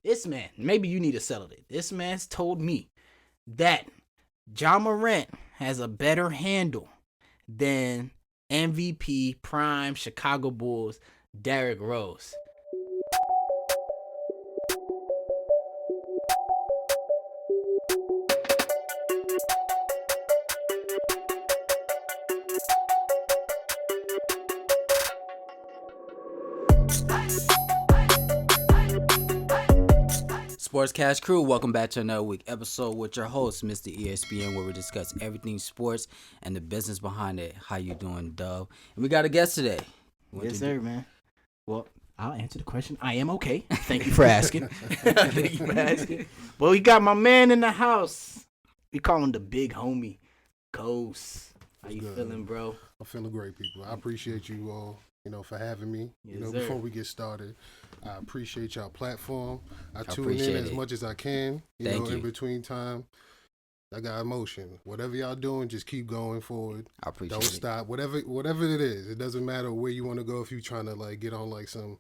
This man, maybe you need to settle it. This man's told me that Ja Morant has a better handle than MVP prime Chicago Bulls Derrick Rose. Sportscast crew, welcome back to another week episode with your host, Mr. ESPN, where we discuss everything sports and the business behind it. How you doing, Dub? And we got a guest today. Yes, sir, man. Well, I'll answer the question. I am okay. Thank you for asking. Thank you for asking. Well, we got my man in the house. We call him the big homie, Coast. How you feeling, bro? I'm feeling great, people. I appreciate you all, for having me. Yes, Before we get started, I appreciate y'all platform. I tune in as much as I can, in between time. I got emotion. Whatever y'all doing, just keep going forward. I appreciate Don't stop. Whatever it is. It doesn't matter where you want to go if you're trying to get on some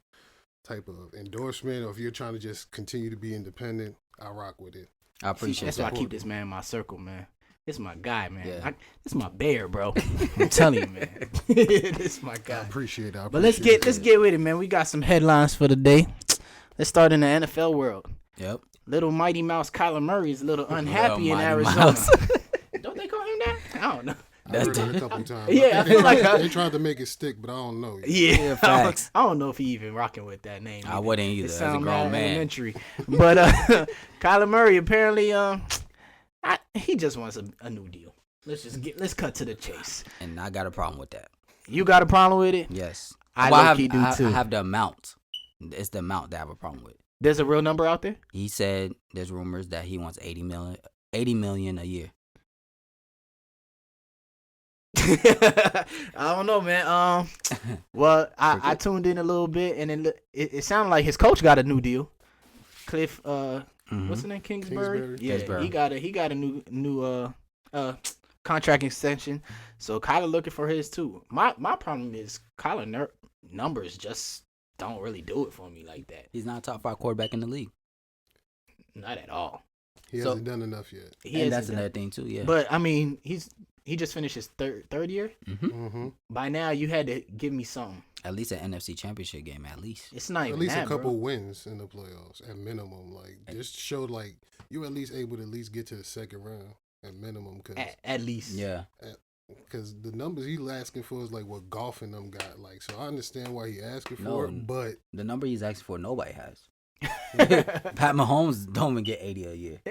type of endorsement or if you're trying to just continue to be independent. I rock with it. I appreciate That's that. why I keep this man in my circle, man. This is my guy, man. Yeah. This is my bear, bro. I'm telling you, man. This is my guy. I appreciate it. But let's get with it, man. We got some headlines for the day. Let's start in the NFL world. Yep. Little Mighty Mouse Kyler Murray is a little unhappy in Arizona. Don't they call him that? I don't know. I heard it a couple times. Yeah, I feel like they tried to make it stick, but I don't know. Yeah, facts. I don't know if he even rocking with that name. I wouldn't either. As a grown man. Elementary. But Kyler Murray apparently he just wants a new deal. Let's cut to the chase. And I got a problem with that. You got a problem with it? Yes. I do too. I have the amount. It's the amount that I have a problem with. There's a real number out there? He said there's rumors that he wants $80 million a year. I don't know, man. Well, I tuned in a little bit, and it sounded like his coach got a new deal. Cliff, what's his name? Kingsbury. Yeah, Kingsbury. he got a new contract extension. So Kyler looking for his too. My problem is Kyler numbers just don't really do it for me like that. He's not a top 5 quarterback in the league. Not at all. He hasn't done enough yet. And that's another thing too. Yeah. But I mean, he just finished his third year. Mm-hmm. By now, you had to give me something. At least an NFC Championship game, at least. It's not even at least that, a couple bro. wins in the playoffs at minimum. Just showed you at least able to at least get to the second round at minimum. At least, yeah. Because the numbers he's asking for is what Goff and them got. So I understand why he asking for it, but the number he's asking for, nobody has. Pat Mahomes don't even get 80 a year.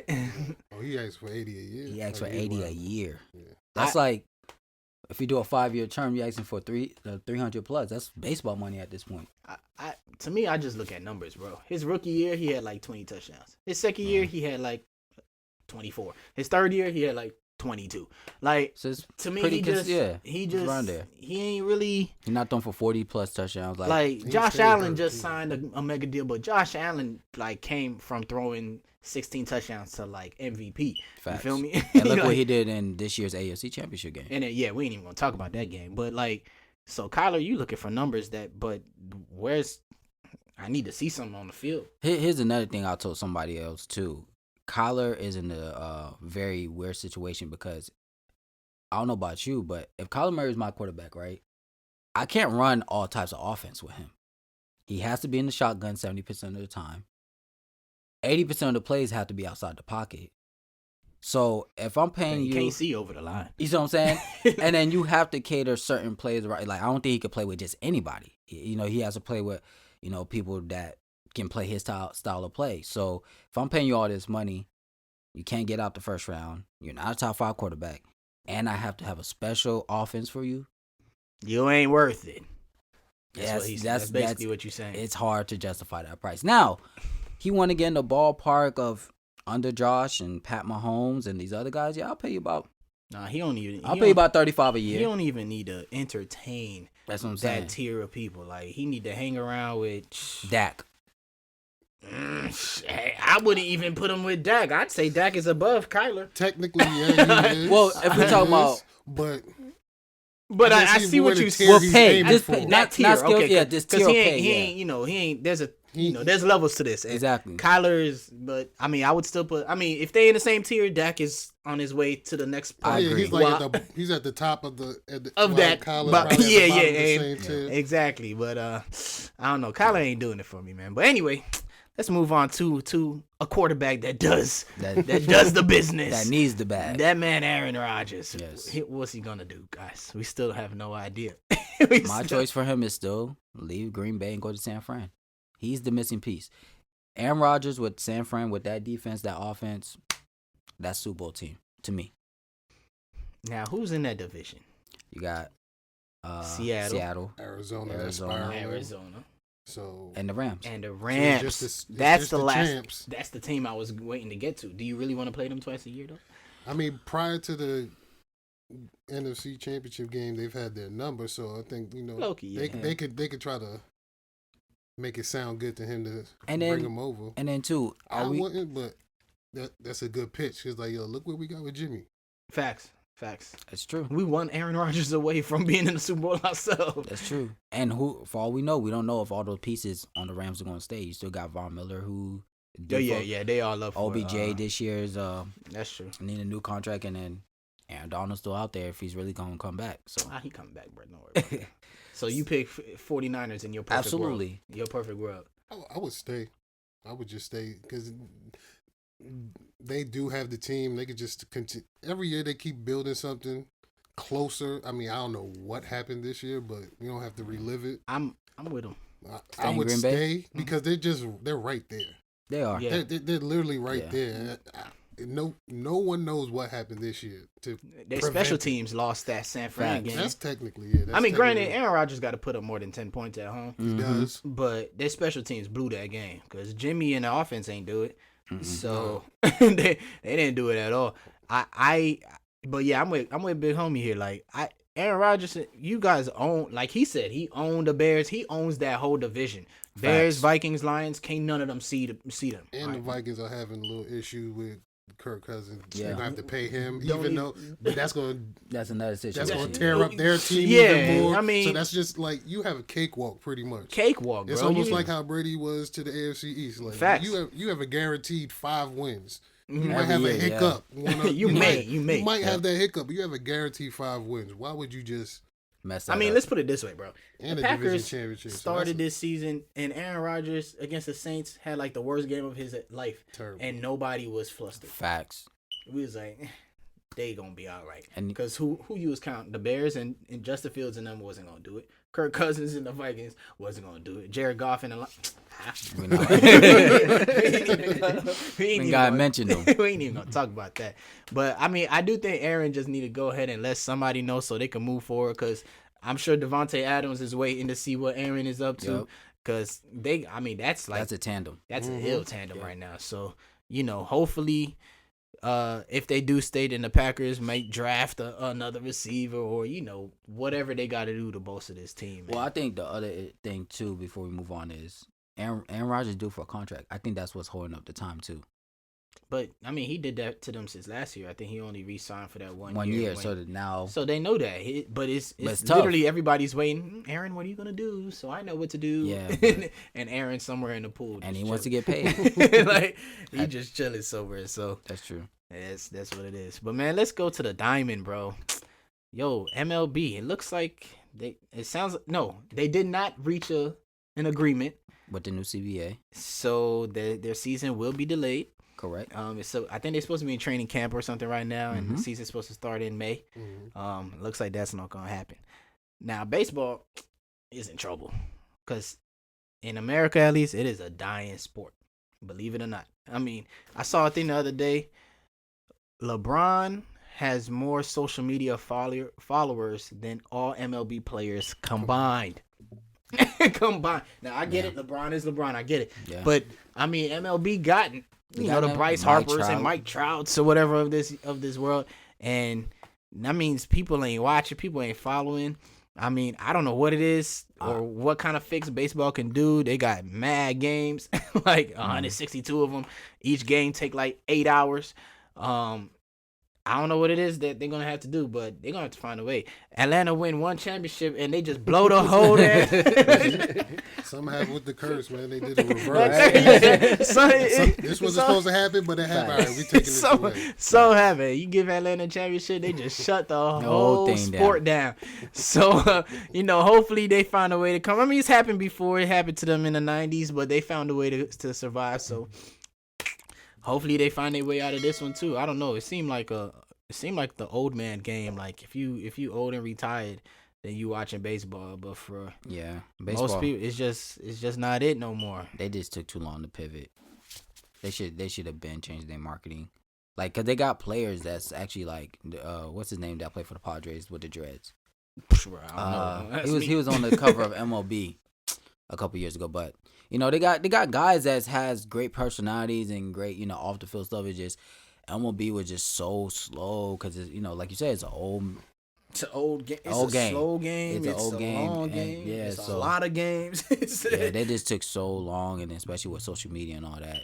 Oh, he asked for 80 a year. He asked for 80 a year. Yeah. That's if you do a 5-year term, you're asking for 300 plus. That's baseball money at this point. To me, I just look at numbers, bro. His rookie year, he had 20 touchdowns. His second year, he had 24. His third year, he had 22. So to me, he just around there. He ain't really. He's not throwing for 40 plus touchdowns. Josh Allen just signed a mega deal, but Josh Allen came from throwing 16 touchdowns to MVP. Facts. You feel me? And look what he did in this year's AFC Championship game. And then, we ain't even gonna talk about that game. But so Kyler, you looking for numbers but I need to see something on the field. Here's another thing I told somebody else too. Kyler is in a very weird situation because I don't know about you, but if Kyler Murray is my quarterback, right, I can't run all types of offense with him. He has to be in the shotgun 70% of the time. 80% of the plays have to be outside the pocket. So if I'm paying you, can't see over the line. You see what I'm saying? And then you have to cater certain plays, right? I don't think he could play with just anybody. He has to play with, people that can play his style of play. So if I'm paying you all this money, you can't get out the first round. You're not a top 5 quarterback, and I have to have a special offense for you. You ain't worth it. That's basically what you're saying. It's hard to justify that price. Now, he want to get in the ballpark of under Josh and Pat Mahomes and these other guys. Yeah, I'll pay you about. Nah, he don't even. I'll pay you about $35 a year. He don't even need to entertain. That's what I'm saying. That tier of people, he need to hang around with Dak. I wouldn't even put him with Dak. I'd say Dak is above Kyler. Technically, yeah, he is. Well, if we talk about, but I see what you well, pay not tier. Not skill, okay, yeah, this tier he pay. ain't. He ain't. There's a there's levels to this. Exactly. Kyler is, but I mean, I would still put. I mean, if they in the same tier, Dak is on his way to the next part. I agree. He's at the top of that. Kyler, but, yeah, exactly. But I don't know. Kyler ain't doing it for me, man. But anyway, let's move on to a quarterback that does the business. That needs the bag. That man, Aaron Rodgers. Yes. What's he gonna do, guys? We still have no idea. My choice for him is still leave Green Bay and go to San Fran. He's the missing piece. Aaron Rodgers with San Fran, with that defense, that offense, that's Super Bowl team to me. Now, who's in that division? You got Seattle, Arizona. And the Rams. So that's the last. Champs. That's the team I was waiting to get to. Do you really want to play them twice a year, though? I mean, prior to the NFC Championship game, they've had their number, so I think they could try to make it sound good to him to bring him over. And then too, I wouldn't, but that's a good pitch. It's like, yo, look what we got with Jimmy. Facts. That's true. We won Aaron Rodgers away from being in the Super Bowl ourselves. That's true. And for all we know, we don't know if all those pieces on the Rams are going to stay. You still got Von Miller, who they all up for OBJ this year's. That's true. Need a new contract, and then Aaron Donald's still out there if he's really going to come back. So he coming back, bro. Don't worry about that. So you pick 49ers in your perfect world. Your perfect world. I would stay. I would just stay because they do have the team. They could just continue. Every year they keep building something closer. I mean, I don't know what happened this year, but you don't have to relive it. I'm with them. I would stay because they're right there. They are. Yeah. They're literally right there. No one knows what happened this year. Their special teams lost that San Fran game. That's technically it. Granted, Aaron Rodgers got to put up more than 10 points at home. He does. But their special teams blew that game because Jimmy and the offense ain't do it. Mm-hmm. So they didn't do it at all. But yeah, I'm with Big Homie here. Like Aaron Rodgers, you guys own, like he said, he owned the Bears. He owns that whole division. Bears, Vikings, Lions, can't none of them see them. And the Vikings are having a little issue with Kirk Cousins. Yeah. You're gonna have to pay him, that's another situation. That's gonna tear up their team even more. I mean, so that's just like you have a cakewalk pretty much. Cakewalk, bro. It's almost like how Brady was to the AFC East. Like facts. You have a guaranteed 5 wins. You might have a hiccup. You might have that hiccup, but you have a guaranteed 5 wins. Why would you just mess that up? Let's put it this way, bro. And the Packers started this season, and Aaron Rodgers against the Saints had like the worst game of his life. Terrible. And nobody was flustered. Facts. We was like, they gonna be all right. Because who you was counting? The Bears and Justin Fields and them wasn't gonna do it. Kirk Cousins and the Vikings wasn't gonna do it. Jared Goff and the we ain't even mention them. We ain't even gonna talk about that. But I mean, I do think Aaron just need to go ahead and let somebody know so they can move forward. Because I'm sure Devontae Adams is waiting to see what Aaron is up to. Because that's a tandem. That's an ill tandem right now. So hopefully. If they do stay, then the Packers might draft another receiver or, whatever they got to do to bolster this team. Man. Well, I think the other thing, too, before we move on is Aaron Rodgers due for a contract. I think that's what's holding up the time, too. But, I mean, he did that to them since last year. I think he only re-signed for that 1 year. 1 year, so that now... So they know that. But it's literally everybody's waiting. Aaron, what are you going to do? So I know what to do. Yeah. And Aaron's somewhere in the pool. And he wants to get paid. He just chilling somewhere. So that's true. That's what it is. But, man, let's go to the diamond, bro. Yo, MLB. It looks like they did not reach an agreement. With the new CBA. So their season will be delayed. Correct. So I think they're supposed to be in training camp or something right now, and the season's supposed to start in May. Looks like that's not gonna happen. Now baseball is in trouble because in America, at least, it is a dying sport. Believe it or not. I mean, I saw a thing the other day. LeBron has more social media followers than all MLB players combined. Combined. Now I get it. LeBron is LeBron. I get it. Yeah. But I mean, MLB got the Bryce Harpers and Mike Trouts or whatever of this world, and that means people ain't watching, people ain't following. I mean, I don't know what it is or what kind of fix baseball can do. They got mad games, like 162 of them. Each game take like 8 hours. I don't know what it is that they're gonna have to do, but they're gonna have to find a way. Atlanta win one championship and they just blow the whole damn. Something happened with the curse, man. They did a reverse. This wasn't supposed to happen, but it happened. All right, we taking this away. So happened. You give Atlanta a championship, they just shut the whole thing sport down. So hopefully they find a way to come. I mean, it's happened before. It happened to them in the '90s, but they found a way to survive. So hopefully they find their way out of this one too. I don't know. It seemed like the old man game. Like if you old and retired, then you watching baseball. But for baseball, most people, it's just not it no more. They just took too long to pivot. They should have been changing their marketing, like, cause they got players that's actually like what's his name that played for the Padres with the dreads. I don't know. He was on the cover of MLB a couple years ago, but they got guys that has great personalities and great off the field stuff. It's just MLB was just so slow because like you said, it's an old game. It's a slow game. It's a long game. Yeah, it's a lot of games. They just took so long, and especially with social media and all that.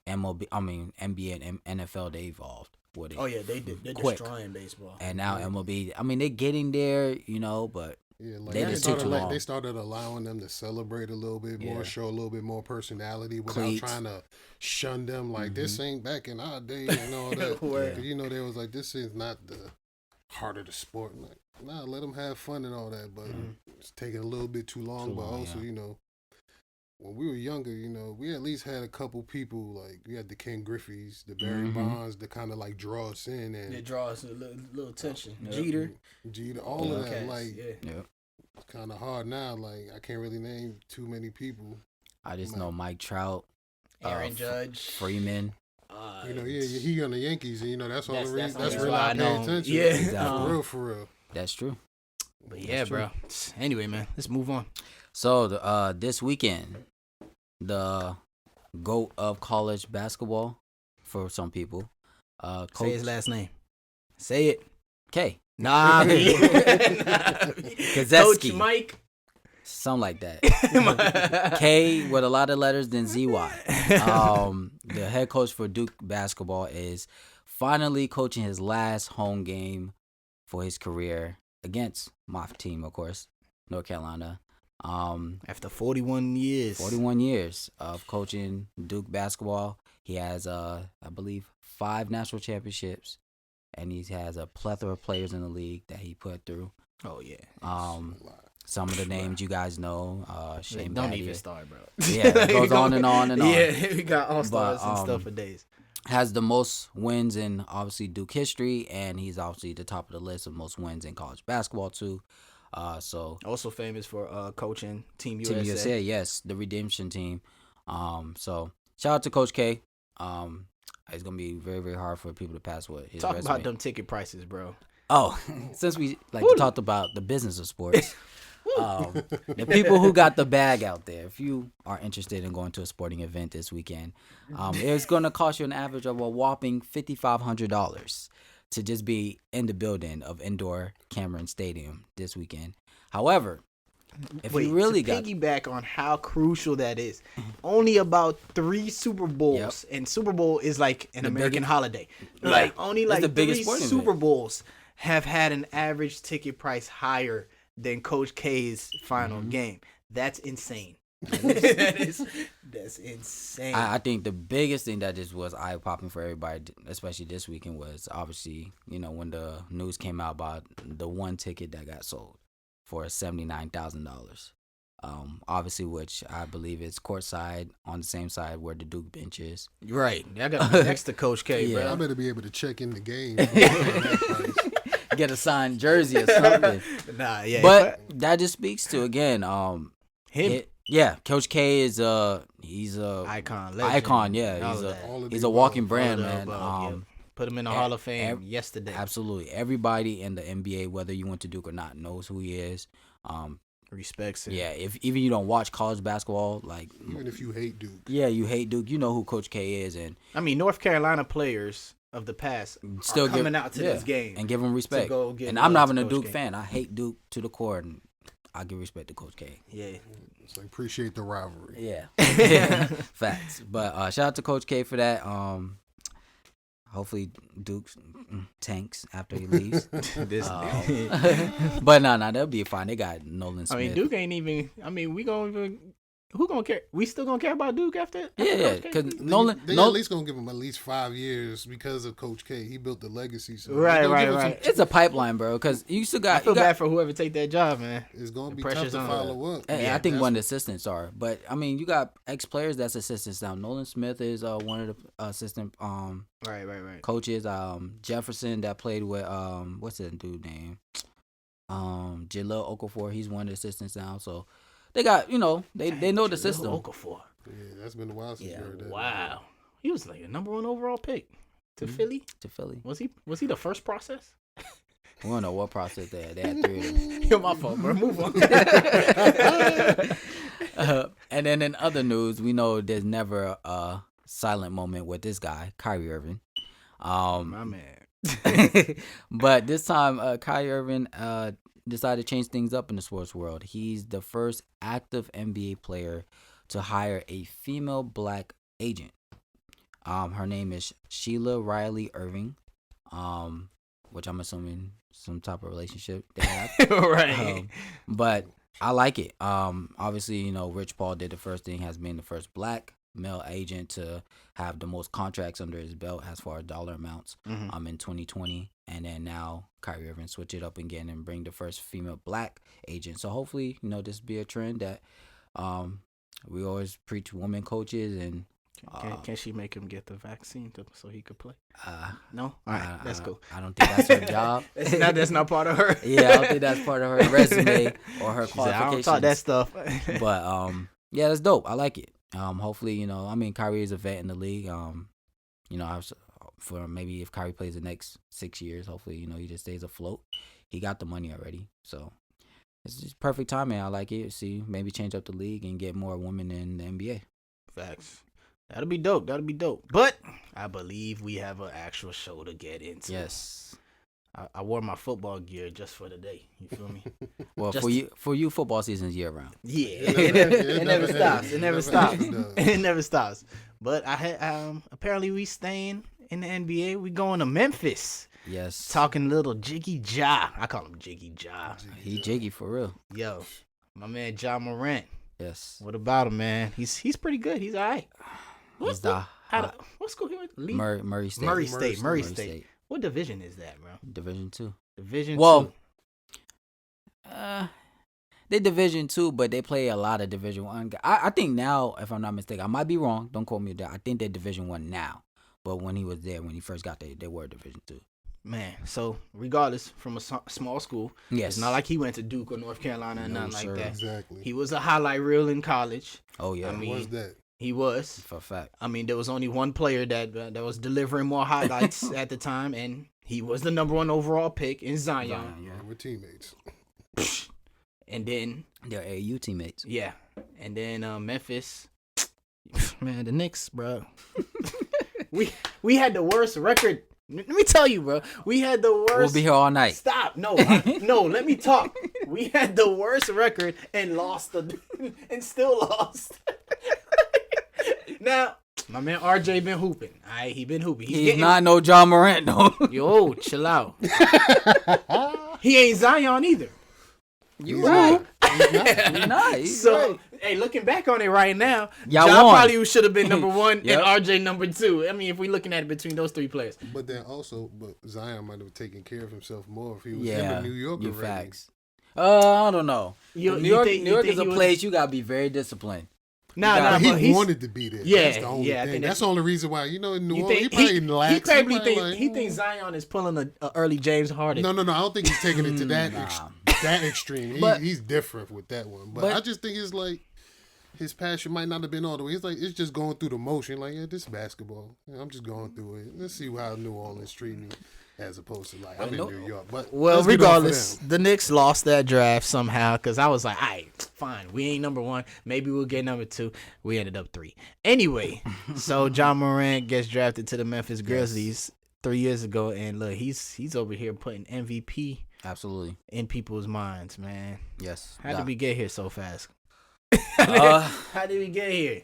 NBA and NFL, they evolved with it. Oh yeah, they did. They're destroying baseball. And now MLB, they're getting there, but they just took too long. They started allowing them to celebrate a little bit more, show a little bit more personality without trying to shun them. Like this ain't back in our day and all that. They was like, this is not the heart of the sport. Like, nah, let them have fun and all that, but it's taking a little bit too long. But also, when we were younger, we at least had a couple people, like we had the Ken Griffey's, the Barry Bonds, to kind of like draw us in. And they draw us a little attention. Jeter, all of that. Like, it's kind of hard now. Like, I can't really name too many people. I just know Mike Trout, Aaron Judge, Freeman. He on the Yankees, and that's all the reason. That's really why I pay attention. Yeah, exactly. For real. That's true. But yeah, bro. Anyway, man, let's move on. So this weekend, the GOAT of college basketball for some people. Say his last name. Say it. K. Nah. Coach Mike. Something like that. K with a lot of letters, then ZY. The head coach for Duke basketball is finally coaching his last home game for his career against my team, of course, North Carolina. After 41 years. 41 years of coaching Duke basketball. He has, I believe, 5 national championships, and he has a plethora of players in the league that he put through. Oh, yeah. Some of the names you guys know, Shane Don't Battier. even start, bro. Yeah, it goes on and on and on. Yeah, we got all-stars and stuff for days. Has the most wins in, obviously, Duke history, and he's obviously the top of the list of most wins in college basketball, too. So also famous for coaching Team USA. Team USA, yes, the redemption team. So shout out to Coach K. It's gonna be very, very hard for people to pass with his Talk resume. about them ticket prices, bro. Oh, since we talked about the business of sports, the people who got the bag out there. If you are interested in going to a sporting event this weekend, it's gonna cost you an average of a whopping $5,500 to just be in the building of Indoor Cameron Stadium this weekend. However, if you really got piggyback on how crucial that is, only about 3 Super Bowls, and Super Bowl is like an American holiday. Like only like 3 Super Bowls have had an average ticket price higher than Coach K's final game. That's insane. That's insane. I think the biggest thing that just was eye-popping for everybody, especially this weekend, was obviously, when the news came out about the one ticket that got sold for $79,000. Obviously, which I believe is courtside on the same side where the Duke bench is. Right. I got to be next to Coach K, bro. I better be able to check in the game. Get a signed jersey or something. But that just speaks to, again, him. Yeah, Coach K is he's a icon, he's a walking brand, man. Put him in the Hall of Fame yesterday. Absolutely, everybody in the NBA, whether you went to Duke or not, knows who he is. Respects him. Yeah, if even you don't watch college basketball, like even if you hate Duke, you hate Duke, you know who Coach K is, and I mean North Carolina players of the past still coming out to this game and give him respect. And I'm not even a Duke fan. I hate Duke to the core, and I give respect to Coach K. Yeah. So appreciate the rivalry. Yeah. Facts. But shout out to Coach K for that. Hopefully Duke tanks after he leaves. This, But no, that'll be fine. They got Nolan I Smith. mean, Duke ain't even. I mean, we gonna even. Who gonna care? We still gonna care about Duke after? Yeah, Coach K? because Nolan. They at least gonna give him at least 5 years because of Coach K. He built the legacy. So Right, they gonna right, give him right. It's a pipeline, bro. Because you still got. I feel you got, bad for whoever take that job, man. It's gonna be The tough to pressure's on. follow up. I think that's one of the assistants are, but I mean, you got ex players that's assistants now. Nolan Smith is one of the assistant Right. coaches. Jefferson that played with what's that dude name? Jaleel Okafor. He's one of the assistants now. So they got they know the system. Okafor. Yeah, that's been a while since you heard that. Wow. He was like a number 1 overall pick to Philly. To Philly. Was he the first process? We don't know what process they had. They had 3 of them. Yo, my fault, bro. Move on. And then in other news, we know there's never a silent moment with this guy, Kyrie Irving. My man. But this time, Kyrie Irving decided to change things up in the sports world. He's the first active NBA player to hire a female black agent. Her name is Sheila Riley Irving, which I'm assuming some type of relationship they have. Right. But I like it. Obviously, Rich Paul did the first thing, has been the first black male agent to have the most contracts under his belt as far as dollar amounts in 2020. And then now Kyrie Irving switch it up again and bring the first female black agent. So hopefully, this be a trend that we always preach women coaches and Can she make him get the vaccine so he could play? No? All right, that's cool. I don't think that's her job. That's not part of her. Yeah, I don't think that's part of her resume or her She said, qualifications. I don't talk that stuff. But yeah, that's dope. I like it. Hopefully, Kyrie is a vet in the league. For maybe if Kyrie plays the next 6 years, hopefully, he just stays afloat. He got the money already, so it's just perfect timing. I like it. See, maybe change up the league and get more women in the NBA. Facts. That'll be dope. But I believe we have an actual show to get into. Yes. I wore my football gear just for the day. You feel me? Well, for you, football season's year round. Yeah. It never stops. It never stops. does. It never stops. But I had apparently we staying in the NBA. We going to Memphis. Yes. Talking little Jiggy Ja. I call him Jiggy Ja. He jiggy for real. Yo, my man Ja Morant. Yes. What about him, man? He's pretty good. He's all right. He's the What school he went? Murray State. Murray State. What division is that, bro? Division 2. Division 2. Well, they Division 2, but they play a lot of Division 1. I think now, if I'm not mistaken, I might be wrong. Don't quote me on that. I think they're Division 1 now. But when he was there, when he first got there, they were Division 2. Man, so regardless, from a small school, Yes. it's not like he went to Duke or North Carolina or No, nothing sir. like that. Exactly. He was a highlight reel in college. Oh, yeah. I mean, What's that? He was. For a fact. I mean, there was only one player that was delivering more highlights at the time, and he was the number 1 overall pick in Zion. Yeah. We're teammates. And then, They're AU teammates. yeah, and then Memphis. Man, the Knicks, bro. we had the worst record. Let me tell you, bro. We had the worst. We'll be here all night. Stop. No, no. Let me talk. We had the worst record and and still lost. Now, my man RJ been hooping. He been hooping. He's not no Ja Morant, though. Yo, chill out. He ain't Zion either. You right. He's not. He's So, right. hey, looking back on it right now, Y'all Ja won. probably should have been number 1 Yep. and RJ number 2. I mean, if we're looking at it between those 3 players. But then also, Zion might have taken care of himself more if he was Yeah. in New York You already. facts. I don't know. You New York think is a he was- place you got to be very disciplined. Nah, But but he he's, wanted to be there. Yeah, That's the only yeah, I thing. think That's the only reason why. In New You Orleans, he think probably he lax. probably probably think he thinks Zion is pulling a early James Harden. No. I don't think he's taking it to that Nah. that extreme. But- He's different with that one. But I just think it's like his passion might not have been all the way. It's like it's just going through the motion. Like, yeah, this is basketball. Yeah, I'm just going through it. Let's see how New Orleans treat me, as opposed to like I'm in New York. But Well, let's get off of regardless, them. the Knicks lost that draft somehow because I was like, all right, fine. We ain't number 1. Maybe we'll get number 2. We ended up 3. Anyway, so Ja Morant gets drafted to the Memphis Grizzlies 3 years ago. And look, he's over here putting MVP Absolutely. in people's minds, man. Yes. How did we get here so fast? Uh, How did we get here?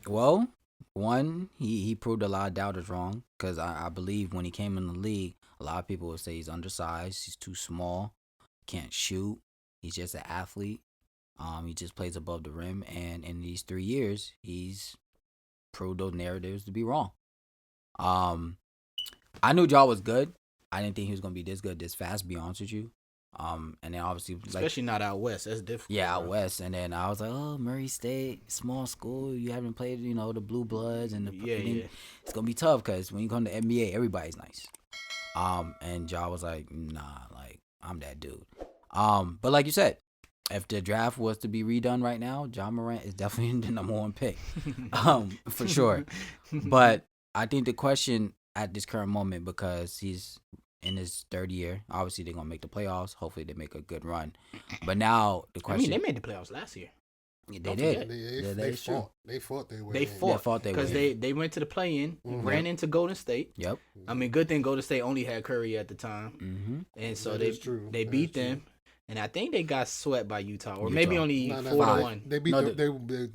well, one, he proved a lot of doubters wrong because I believe when he came in the league, a lot of people would say he's undersized, he's too small, can't shoot, he's just an athlete. He just plays above the rim, and in these 3 years, he's proved those narratives to be wrong. I knew Ja was good. I didn't think he was gonna be this good this fast. To be honest with you. And then obviously, especially not out west. That's different. Yeah, out west. And then I was like, oh, Murray State, small school. You haven't played, the Blue Bloods and it's gonna be tough because when you come to NBA, everybody's nice. And Ja was like, nah, like I'm that dude. But like you said, if the draft was to be redone right now, Ja Morant is definitely the number 1 pick, for sure. But I think the question at this current moment, because he's in his 3rd year, obviously they're gonna make the playoffs. Hopefully they make a good run. But now the question, they made the playoffs last year. They did. They fought their way. They fought because they went to the play-in, ran into Golden State. Yep. I mean, good thing Golden State only had Curry at the time, and so they beat them. And I think they got swept by Utah, or maybe only 4-1. They beat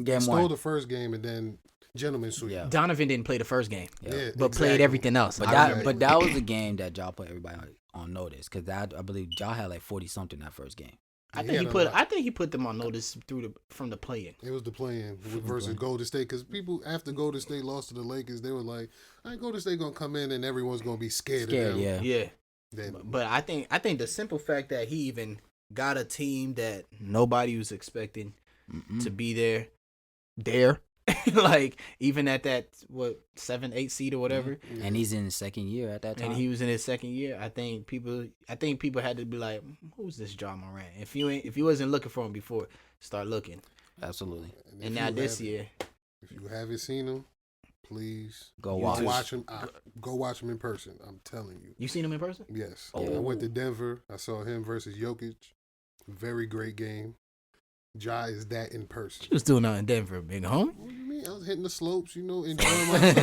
they stole the first game and then gentleman sweep. Yeah. Donovan didn't play the first game, but played everything else. But that was a game that Ja put everybody on notice because I believe Ja had like 40 something that first game. I think he put them on notice from the play-in. It was the play-in versus Golden State because people after Golden State lost to the Lakers, they were like, "I think Golden State gonna come in and everyone's gonna be scared of them." Yeah. But I think the simple fact that he even got a team that nobody was expecting to be there, like even at that 7-8 seed or whatever, and he's in his 2nd year at that time. And he was in his 2nd year. I think people had to be like, "Who's this Ja Morant?" If you wasn't looking for him before, start looking. Absolutely. And now this year, if you haven't seen him, please go watch him. Go watch him in person. I'm telling you. You seen him in person? Yes. I went to Denver. I saw him versus Jokic. Very great game. Ja is that in person. What you was doing out in Denver, big homie? What do you mean? I was hitting the slopes, enjoying myself.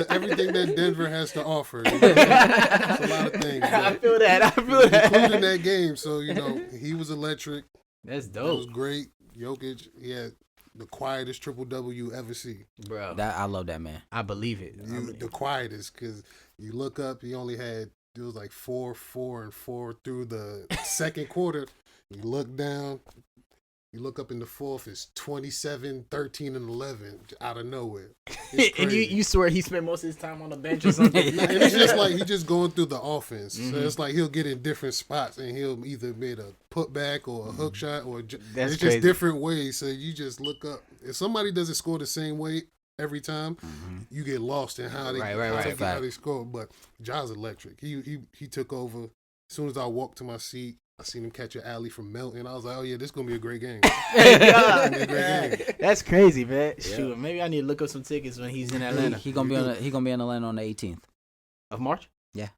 Everything that Denver has to offer. It's a lot of things. I feel that. Including that game. So, he was electric. That's dope. It was great. Jokic, he had the quietest triple-double you ever see. Bro. I love that man. I believe it. The quietest, because you look up, he only had, it was like 4, 4, and 4 through the second quarter. You look down, you look up in the fourth, it's 27, 13, and 11 out of nowhere. And you swear he spent most of his time on the bench or something? And it's just like he's just going through the offense. So it's like he'll get in different spots and he'll either make a putback or a hook shot or it's just different ways. So you just look up. If somebody doesn't score the same way every time, you get lost in how they score. But Ja's electric. He took over. As soon as I walked to my seat, I seen him catch an alley from Melton. I was like, oh, yeah, this is going to be a great game. That's crazy, man. Yeah. Shoot, maybe I need to look up some tickets when he's in Atlanta. He gonna be in Atlanta on the 18th. Of March? Yeah.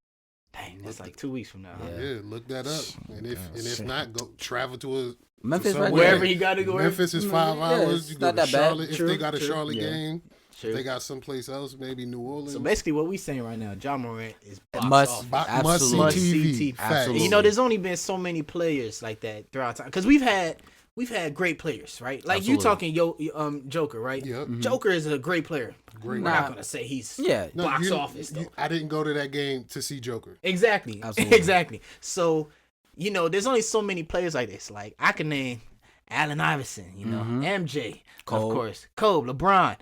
Dang, that's like 2 weeks from now. Yeah, look that up. And if not, go travel to Memphis, right? Wherever he got to go. Memphis is 5 hours. You go to Charlotte. If they got a Charlotte game. If they got someplace else, maybe New Orleans. So basically, what we saying right now, Ja Morant is must see TV. And, there's only been so many players like that throughout time because we've had great players, right? Like you talking Joker, right? Yep. Joker is a great player. We're not gonna say he's box office though. I didn't go to that game to see Joker. Exactly. Absolutely. Exactly. So there's only so many players like this. Like I can name Allen Iverson, MJ, Cole. of course, Kobe, LeBron.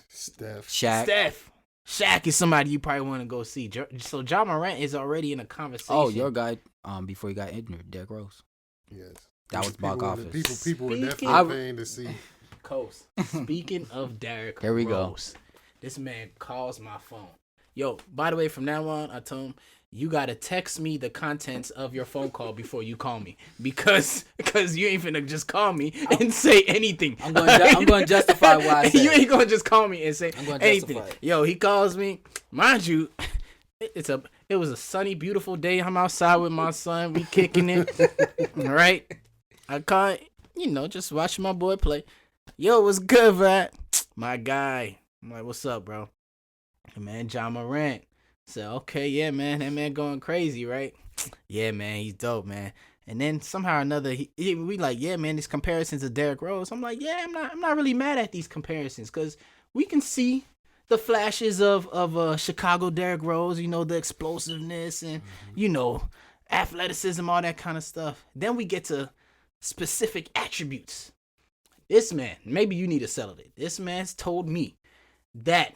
Steph. Shaq is somebody you probably want to go see. So Ja Morant is already in a conversation. Oh, your guy, before he got injured, Derrick Rose. Yes. That was box office. People were definitely paying to see. Coast. Speaking of Derrick Here we Rose, this man calls my phone. Yo, by the way, from now on, I told him, you gotta text me the contents of your phone call before you call me because you ain't finna just call me and say anything. I'm going to justify why I said you ain't gonna just call me and say anything. Justify. Yo, he calls me. Mind you, it was a sunny, beautiful day. I'm outside with my son. We kicking it. All right. I call, just watching my boy play. Yo, what's good, Rat? My guy. I'm like, what's up, bro? Man, Ja Morant. So, okay, yeah, man. That man going crazy, right? Yeah, man. He's dope, man. And then somehow or another, we like, yeah, man, these comparisons of Derrick Rose. I'm like, yeah, I'm not really mad at these comparisons because we can see the flashes of Chicago Derrick Rose, the explosiveness and, athleticism, all that kind of stuff. Then we get to specific attributes. This man, maybe you need to settle it. This man's told me that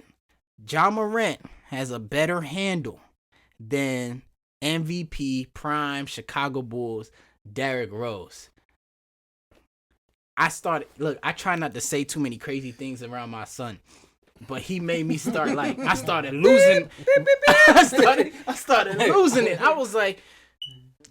Ja Morant has a better handle than MVP prime Chicago Bulls Derrick Rose. I try not to say too many crazy things around my son, but he made me start I started losing. I started losing it. I was like,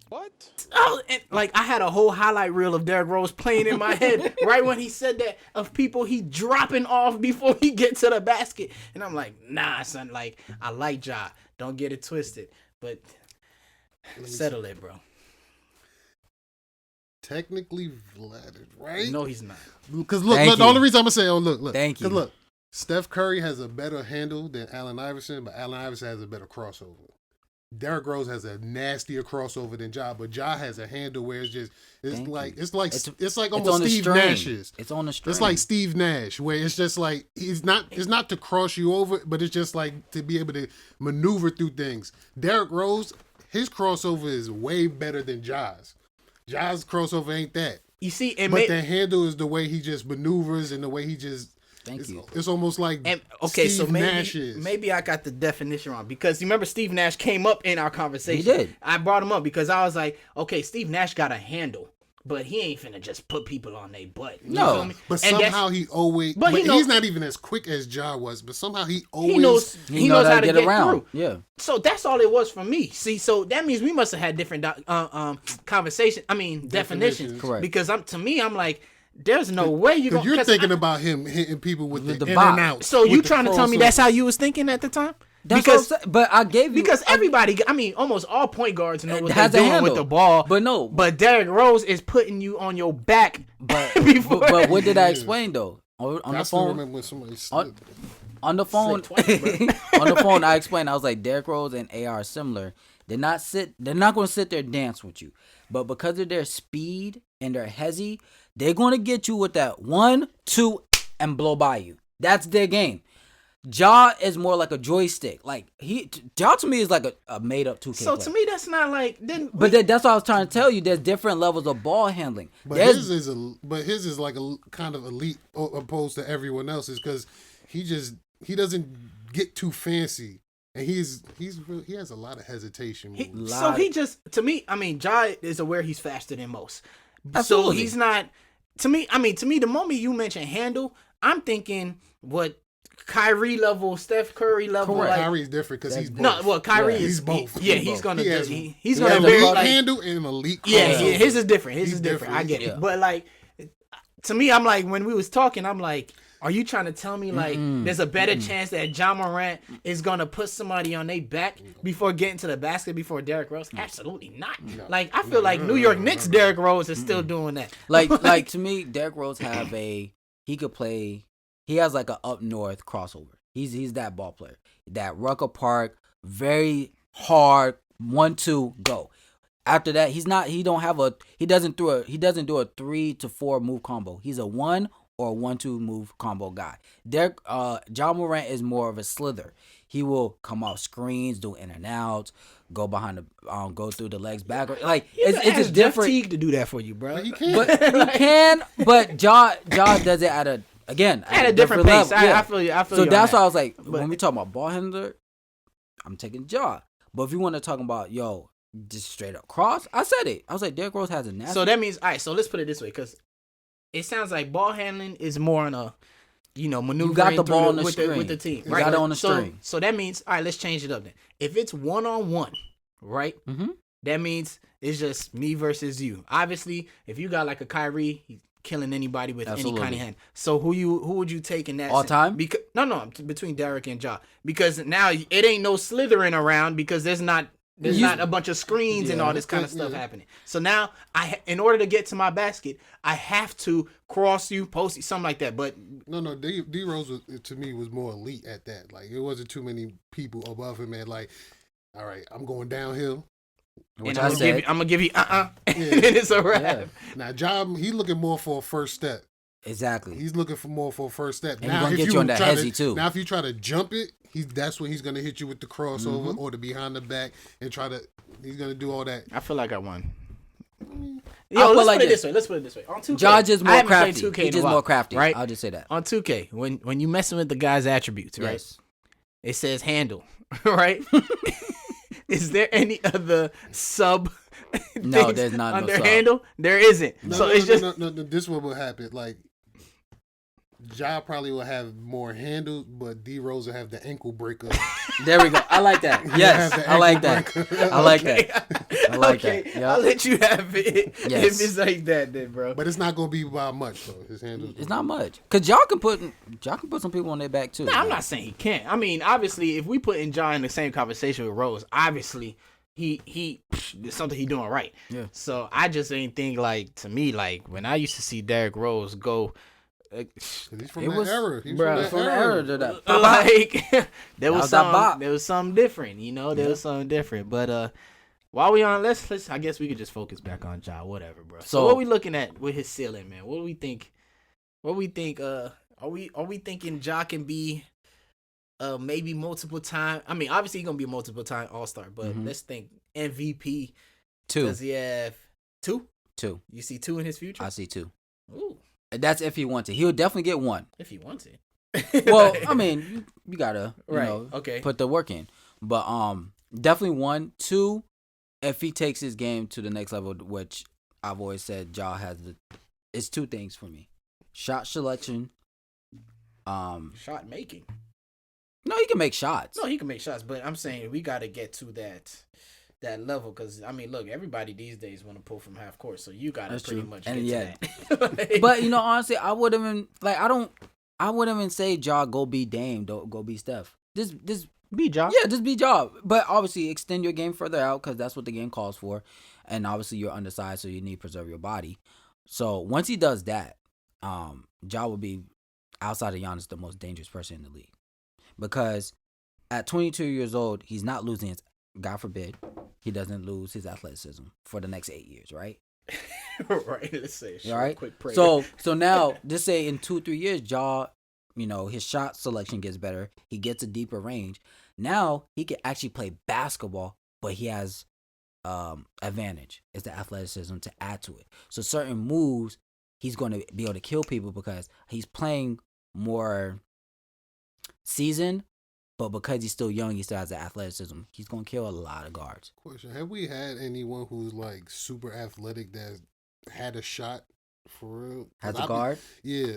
what? I had a whole highlight reel of Derrick Rose playing in my head right when he said that, of people he dropping off before he gets to the basket. And I'm like, nah, son, I like Ja. Don't get it twisted. But settle it, bro. Technically Vlad is right. No, he's not. Because look, the only reason I'm going to say, look. Thank you. Because look, Steph Curry has a better handle than Allen Iverson, but Allen Iverson has a better crossover. Derrick Rose has a nastier crossover than Ja, but Ja has a handle where it's like almost Steve Nash's. It's on the string. It's like Steve Nash, where it's just like it's not to cross you over, but it's just like to be able to maneuver through things. Derrick Rose, his crossover is way better than Ja's. Ja's crossover ain't that. You see, the handle is the way he just maneuvers and the way he just. Thank you. It's almost like Steve Nash is. Maybe I got the definition wrong, because you remember Steve Nash came up in our conversation. He did. I brought him up because I was like, okay, Steve Nash got a handle, but he ain't finna just put people on their butt. You feel me? But somehow he always. But he's not even as quick as Ja was. But somehow he knows how to get around. Through. Yeah. So that's all it was for me. See, so that means we must have had different definitions. Correct. Because to me, I'm like, there's no way you're thinking about him hitting people with the in box. and out. So you trying to tell me that's how you was thinking at the time? But I gave you because everybody. Almost all point guards know what they're doing with the ball. But Derrick Rose is putting you on your back. But what did I explain though? On the phone. Remember when somebody on the phone. On the phone, I explained. I was like, Derrick Rose and AR are similar. They're not going to sit there and dance with you, but because of their speed and their hezzy, they're going to get you with that 1, 2, and blow by you. That's their game. Ja is more like a joystick. Ja to me is like a made up 2K. So player. To me, that's not like. That's what I was trying to tell you. There's different levels of ball handling. But his is like a kind of elite opposed to everyone else's, because he doesn't get too fancy. And he has a lot of hesitation. To me, Ja is aware he's faster than most. Absolutely. So he's not. To me, the moment you mention handle, I'm thinking what Kyrie level, Steph Curry level. Correct. Kyrie's different because he's both. No, well, Kyrie he's both. He's gonna he's gonna elite handle and elite. His is different. His is different. I get it. Yeah. But to me, I'm like, when we was talking, I'm like, are you trying to tell me there's a better chance that Ja Morant is gonna put somebody on their back before getting to the basket before Derrick Rose? Absolutely not. No. I feel like New York Knicks Derrick Rose is still doing that. Like to me, Derrick Rose he could play. He has like a up north crossover. He's that ball player. That Rucker Park, very hard 1-2 go. After that, he doesn't do a 3 to 4 move combo. He's a 1 or a 1-2 move combo guy. Ja Morant is more of a slither. He will come off screens, do in and outs, go behind the go through the legs back. It's just different. Teague to do that for you, bro. But he can. But he can. But Ja does it at a different pace. Level. Yeah. I feel you. So that's why I was like, when we talk about ball handler, I'm taking Ja. But if you want to talk about just straight up cross, I said it. I was like, Derrick Rose has a nasty. So that means, all right. So let's put it this way, because it sounds like ball handling is more on a, maneuvering. You got the ball on the with the team. You right? got it on the string. So that means, all right, let's change it up then. If it's 1-on-1, right? Mm-hmm. That means it's just me versus you. Obviously, if you got like a Kyrie, he's killing anybody with any kind of hand. So who would you take in that all time? Because no, between Derrick and Ja. Because now it ain't no slithering around, because there's not a bunch of screens and all this kind of stuff happening. So now in order to get to my basket, I have to cross you, post you, something like that. But no, D Rose to me was more elite at that. It wasn't too many people above him at all right, I'm going downhill. Which And I'm gonna give you and then it's a wrap. Yeah. Now, Job, he's looking more for a first step. Exactly. He's looking for more for a first step. And now, he's gonna if get you on that try hezzy to, too. Now, if you try to jump it, that's when he's gonna hit you with the crossover or the behind the back and he's gonna do all that. I feel like I won. I feel let's like put it this way. Let's put it this way. On 2K, Judge is I more haven't played crafty. 2K He's in a just while, more crafty. right? I'll just say that. On 2K, when you messing with the guy's attributes, right? Yes. It says handle, right? Is there any other sub? No, things there's not under no sub. handle. There isn't. So it's just no. This one will happen. Like, Ja probably will have more handles, but D Rose will have the ankle breaker. There we go. I like that. Yes, I like that. I like that. I like that. Yep. I'll let you have it Yes. if it's like that, then, bro. But it's not gonna be by much though. His handles. It's not much. Cause y'all can put some people on their back too. Nah, I'm not saying he can't. I mean, obviously, if we put in John in the same conversation with Rose, obviously he there's something he doing right. Yeah. So I just ain't think like, to me, like when I used to see Derrick Rose go. He's from It that was- era. He's Bruh, From the era to that. Like there was was that bop. something. There was something different, you know. There was something different. But while we on, let's. I guess we could just focus back on Ja. Whatever, bro. So what we looking at with his ceiling, man? What do we think? What we think? Are we thinking Ja can be maybe multiple time? I mean, obviously he's gonna be a multiple time All-Star, but let's think MVP. 2. Does he have 2? 2. You see 2 in his future? I see 2. Ooh, That's if he wants it. He'll definitely get 1. if he wants it. Well, I mean, you gotta Right, know, okay. put the work in. But definitely 1. 2, if he takes his game to the next level, which I've always said Ja has it's 2 things for me. Shot selection. Shot making. No, he can make shots. No, he can make shots, but I'm saying we got to get to that level because I mean, look, everybody these days want to pull from half court, so you got to That's pretty true. much And get to that. But honestly, I wouldn't even I wouldn't even say Ja go be Dame, go be Steph. Just be Ja. yeah, just be Ja. But obviously extend your game further out because that's what the game calls for. And obviously you're undersized, so you need to preserve your body. So once he does that, Ja will be, outside of Giannis, the most dangerous person in the league. Because at 22 years old, he's not losing his, God forbid, he doesn't lose his athleticism for the next 8 years, right? Right. Let's say All right. quick prayer. So now, just say in 2-3 years, Ja, his shot selection gets better. He gets a deeper range. Now he can actually play basketball, but he has advantage. It's the athleticism to add to it. So certain moves, he's going to be able to kill people because he's playing more seasoned, but because he's still young, he still has the athleticism. He's going to kill a lot of guards. Question: have we had anyone who's like super athletic that had a shot for real? Has a guard?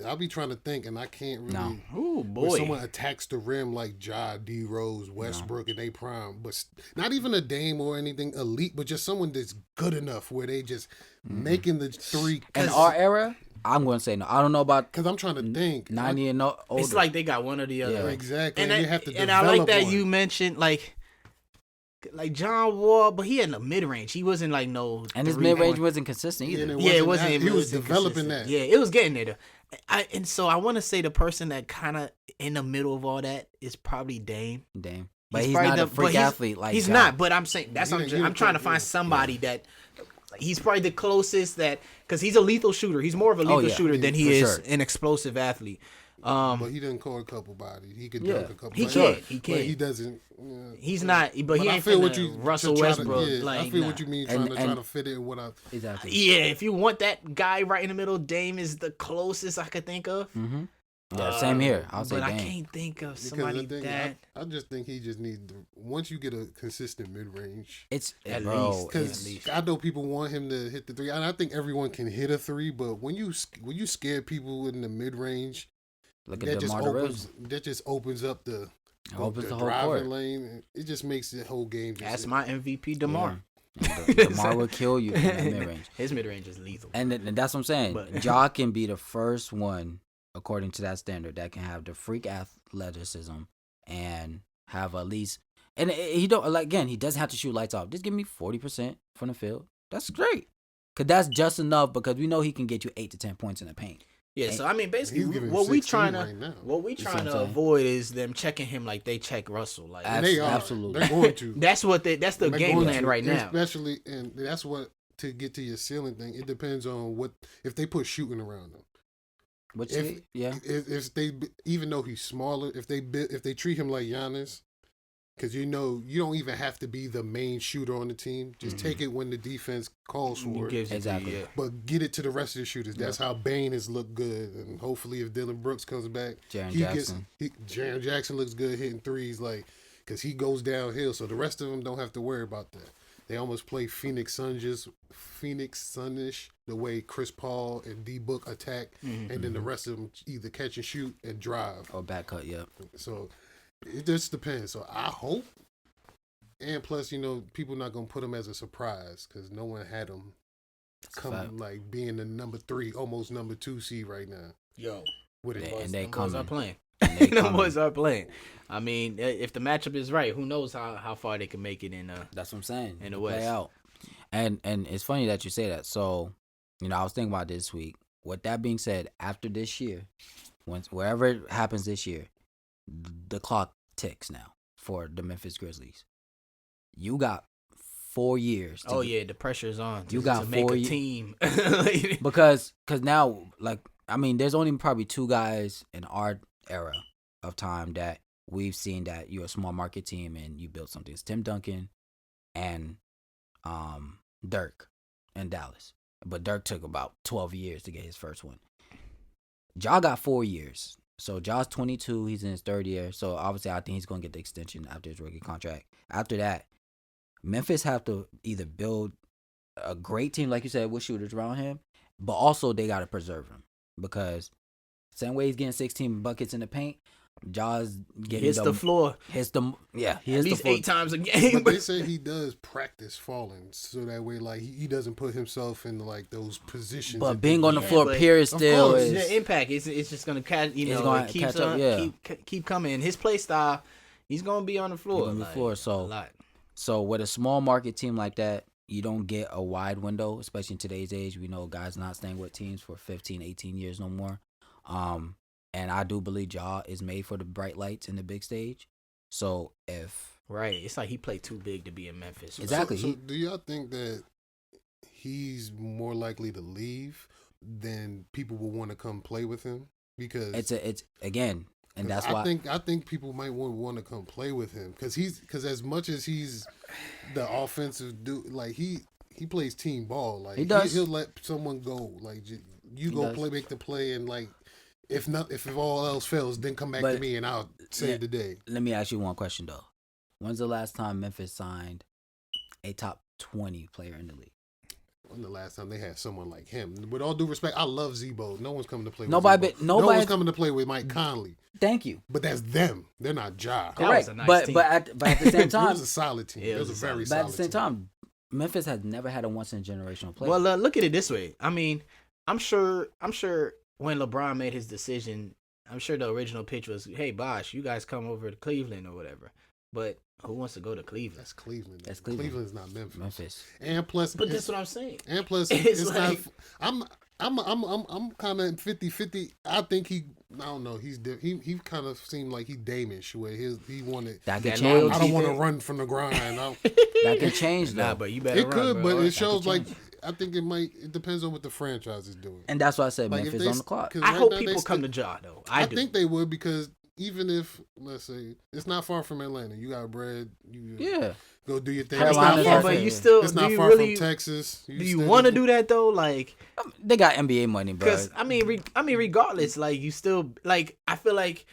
I'll be trying to think, and I can't really. No. Oh When boy. someone attacks the rim like Ja, D Rose, Westbrook, and they prime, but not even a Dame or anything elite, but just someone that's good enough where they just making the three. In our era, I'm going to say no. I don't know about Because I'm trying to think. 90 and older. It's like they got one or the other. Yeah. Exactly. And, And, you have to and I like develop that one. you mentioned like John Wall, but he had the mid range. He wasn't like no. And his 3 mid range point- wasn't consistent either. and Yeah, it wasn't. He was wasn't developing consistent. that. Yeah, it was getting there. Though. And so I want to say the person that kind of in the middle of all that is probably Dame. Dame. But he's probably not a but freak he's- athlete like he's Ja. not. But I'm saying that's He what didn't- I'm trying to find somebody that he's probably the closest that because he's a lethal shooter. He's more of a lethal yeah. shooter than he For is sure. an explosive athlete. But he didn't call a couple bodies. He could dunk a couple. He bodies. can. He But can. he doesn't. He's not. But he I ain't feel finna what you Russell to try Westbrook. To, yeah, like, I feel nah. what you mean. And- Trying and- to fit it in what I. Exactly. Yeah, if you want that guy right in the middle, Dame is the closest I could think of. Mm-hmm. Yeah, same here. I'll say but I Dame. can't think of Because somebody the thing, that. I just think he just needs. Once you get a consistent mid range. It's At bro, least, Because it's- least. I know people want him to hit the three, and I think everyone can hit a three. But when you scare people in the mid range, look that at just DeMar opens up the Opens the whole driving court. lane. It just makes the whole game. Just, That's my MVP, DeMar. DeMar will kill you in that mid range. His mid range is lethal. And that's what I'm saying. But- Ja can be the first one, according to that standard, that can have the freak athleticism and have at least. And he don't like again. He doesn't have to shoot lights off. Just give me 40% from the field. That's great. Cause that's just enough. Because we know he can get you 8 to 10 points in the paint. Yeah, so I mean, basically, He's giving what we 16 trying to right now. avoid is them checking him like they check Russell. Like And they are. Absolutely. They're going to. that's the game plan right now. Especially, and that's what, to get to your ceiling thing, it depends on what, if they put shooting around him. If they, even though he's smaller, if they treat him like Giannis, because you don't even have to be the main shooter on the team. Just take it when the defense calls for it. Exactly. But get it to the rest of the shooters. That's how Bane has looked good. And hopefully if Dylan Brooks comes back, Jaren Jackson looks good hitting threes, because he goes downhill. So the rest of them don't have to worry about that. They almost play Phoenix Sunish, the way Chris Paul and D Book attack, and then the rest of them either catch and shoot and drive. Or back cut, yeah. So it just depends. So I hope, and plus, people not gonna put him as a surprise because no one had him come being the number 3, almost number 2 seed right now. Yo, with it, and they boys are playing. Them boys are playing. I mean, if the matchup is right, who knows how far they can make it in? That's what I'm saying. In the West. Play out. And it's funny that you say that. So, I was thinking about this week. With that being said, after this year, wherever it happens this year, the clock ticks now for the Memphis Grizzlies. You got 4 years. The pressure's on. You got to make 4 a team. because now, there's only probably 2 guys in our era of time that we've seen that you're a small market team and you built something. It's Tim Duncan and Dirk in Dallas. But Dirk took about 12 years to get his first one. Ja got 4 years. So Ja's 22. He's in his 3rd year. So obviously I think he's going to get the extension after his rookie contract. After that, Memphis have to either build a great team, like you said, with shooters around him, but also they got to preserve him. Because same way he's getting 16 buckets in the paint, Ja's getting hits the floor. He hits at least 8 times a game. But they say he does practice falling, so that way, he doesn't put himself in those positions. But being on the floor, period, still is the impact. It's just gonna catch. Keep coming. His play style, he's gonna be on the floor. So with a small market team like that, you don't get a wide window, especially in today's age. We know guys not staying with teams for 15, 18 years no more. And I do believe Ja is made for the bright lights and the big stage. So it's like he played too big to be in Memphis. Exactly. So do y'all think that he's more likely to leave than people will want to come play with him? Because it's again, and that's why I think people might want to come play with him because as much as he's the offensive dude, he plays team ball. He does. He'll let someone go. Make the play, and if all else fails, then come back to me and I'll save the day. Let me ask you one question though. When's the last time Memphis signed a top 20 player in the league? When the last time they had someone like him? With all due respect, I love Zebo. No one's coming to play with Nobody. No one's coming to play with Mike Conley. Thank you. But that's them. They're not Ja. Correct. Nice but at the same time, it was a solid team. It was a very solid team. But at the same time, Memphis has never had a once in a generational player. Well, look at it this way. I mean, I'm sure when LeBron made his decision, I'm sure the original pitch was, "Hey, Bosh, you guys come over to Cleveland or whatever." But who wants to go to Cleveland? That's Cleveland. That's Cleveland. Cleveland's not Memphis. And plus, but that's what I'm saying. And plus, it's like, not. I'm kind of 50-50. I think I don't know. He kind of seemed like he Damish where he wanted. That could change. I don't want to run from the grind. That could change though. Nah, but you better. It could, bro. but it shows I think it might. It depends on what the franchise is doing. And that's why I said Memphis on the clock. I hope people come to Ja though. I think they would because even if let's say it's not far from Atlanta, you got bread. Go do your thing. But you still. It's not far from Texas. Do you want to do that though? They got NBA money, bro. Because I mean, regardless, you still I feel like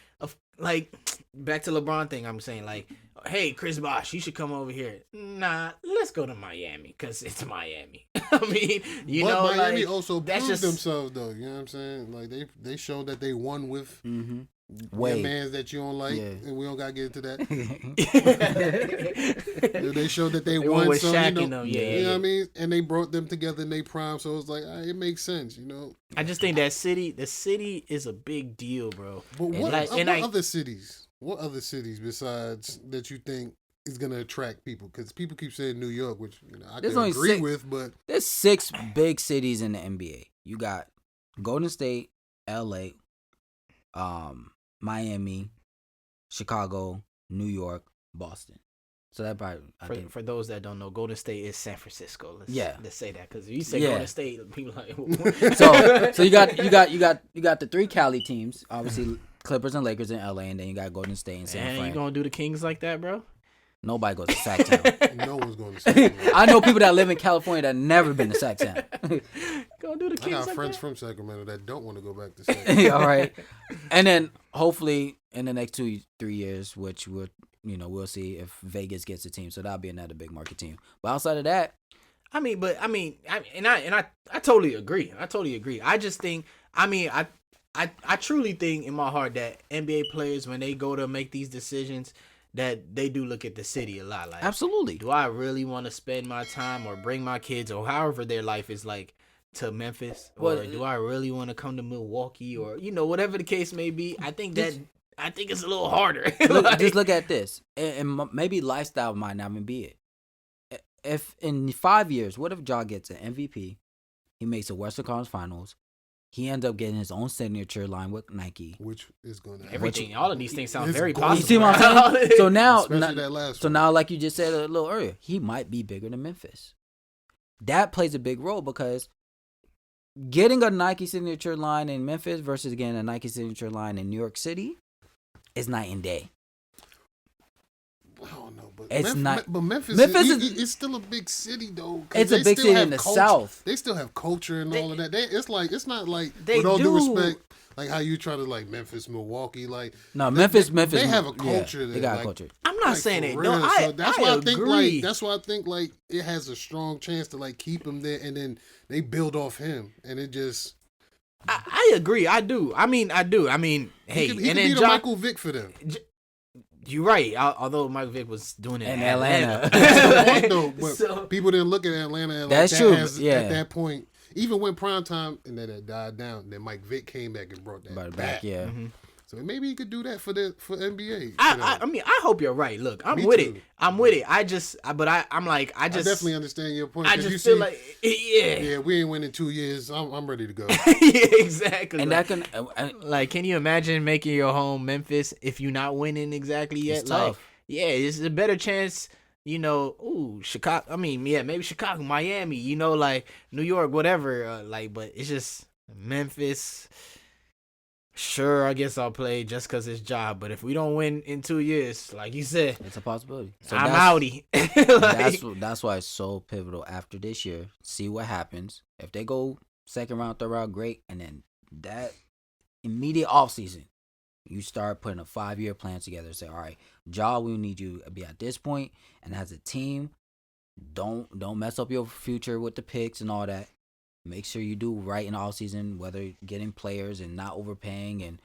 back to LeBron thing. I'm saying hey, Chris Bosh, you should come over here. Nah, let's go to Miami because it's Miami. I mean, but Miami also proved themselves though. You know what I'm saying? They showed that they won with. Mans that you don't like, and we don't gotta get into that. They showed that they won with some, Shaq you know what I mean? And they brought them together in their prime, so it's it makes sense, I just think the city is a big deal, bro. But what other cities? What other cities besides that you think is gonna attract people? Because people keep saying New York, which I can agree with, but there's 6 big cities in the NBA. You got Golden State, LA, Miami, Chicago, New York, Boston. So that probably I think For those that don't know, Golden State is San Francisco. Let's say that because if you say Yeah. Golden State, people like. so you got the 3 Cali teams, obviously Clippers and Lakers in LA, and then you got Golden State and San Man, Fran. you gonna do the Kings like that, bro? Nobody goes to Sacktown. No one's going to say I know people that live in California that never been to Sacktown. Gonna do the I Kings got like friends that? from Sacramento that don't want to go back to Sacramento. All right, and then hopefully in the next 2-3 years, which we'll see if Vegas gets a team, so that'll be another big market team. But outside of that, I totally agree. I just think, I truly think in my heart that NBA players, when they go to make these decisions, that they do look at the city a lot. Like, absolutely. do I really want to spend my time or bring my kids or however their life is like to Memphis, or do I really want to come to Milwaukee, or whatever the case may be? I think it's a little harder. Just look at this, and maybe lifestyle might not even be it. If in 5 years, what if Ja gets an MVP, he makes the Western Conference Finals, he ends up getting his own signature line with Nike, Which is going to everything. All of these things sound It's very going- possible. You see what I'm saying? So now, Especially that last so one. now, like you just said a little earlier, he might be bigger than Memphis. That plays a big role because getting a Nike signature line in Memphis versus getting a Nike signature line in New York City is night and day. I don't know, but It's not- But Memphis it's still a big city though. 'Cause It's a they big still city have in the culture. South. They still have culture and all of that. It's not like, They with all due do. respect, like how you try to like Memphis, Milwaukee, like No, Memphis. They have a yeah, culture. they got a like, culture. I'm not like, saying for it. real. No, So that's why I think agree. that's why I think like it has a strong chance to like keep him there, and then they build off him, and it just I agree. I do. I mean, hey, he and could then be the Ja, Michael Vick for them. you're right. Although Michael Vick was doing it In in Atlanta. That's the point, though, but So- people didn't look at Atlanta like That's that true, as, yeah. at that point. Even when prime time and then it died down, then Mike Vick came back and brought that Brought it back. back, yeah. Mhm. So maybe he could do that for NBA. I mean, I hope you're right. Look, I'm Me with too. it. I'm with it. I'm like, I I just definitely understand your point. I 'cause just you feel see, like, yeah, yeah, we ain't winning 2 years. I'm ready to go. yeah, exactly. And like, that can like, can you imagine making your home Memphis if you're not winning exactly yet? It's Like, tough. yeah, it's a better chance. Chicago. I mean, yeah, maybe Chicago, Miami. Like New York, whatever. But it's just Memphis. Sure, I guess I'll play just because it's job. But if we don't win in 2 years, like you said, it's a possibility. So I'm that's- outie. That's why it's so pivotal after this year. See what happens. If they go second round, third round, great. And then that immediate offseason, you start putting a 5-year plan together. Say, all right, Ja, we need you to be at this point. And as a team, don't mess up your future with the picks and all that. Make sure you do right in the offseason, whether getting players and not overpaying. And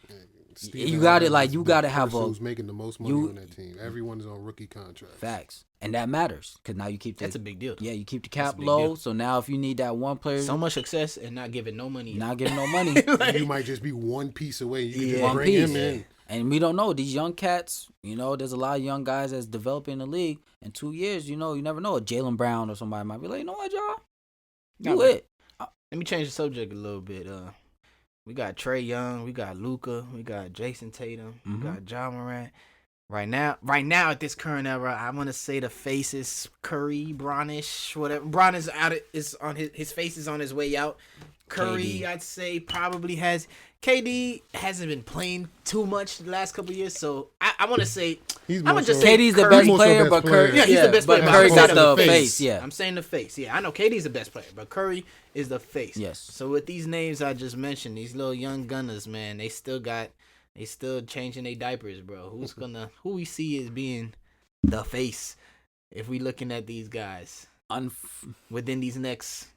you got it. Like, you got to have who's making the most money on that team. Everyone is on rookie contracts. facts. And that matters because now you keep That's a big deal. Yeah, you keep the That's a cap big low. deal. So now if you need that one player, So much success and not giving no money. not getting no money. And you might just be one piece away. You can Yeah. just One bring piece. him in. And we don't know. These young cats, there's a lot of young guys that's developing the league. In 2 years, you never know. Jalen Brown or somebody might be like, you know what, y'all? Do Yeah, it. Let me change the subject a little bit. We got Trey Young, we got Luka, we got Jason Tatum, Mhm. we got Ja Morant. Right now at this current era, I want to say the face is Curry, Brownish, whatever. Brown is out. Is on his face is on his way out. Curry, KD. I'd say probably has. KD hasn't been playing too much the last couple of years, so I want to say He's I'ma more just so- say KD's the Curry- best More so player, best but player. Curry, Yeah, he's the best player, but but Curry I'm got saying the the face. Yeah, I'm saying the face. Yeah, I know KD's the best player, but Curry is the face. Yes. So with these names I just mentioned, these little young gunners, man, they still changing their diapers, bro. Who we see as being the face if we looking at these guys within these next,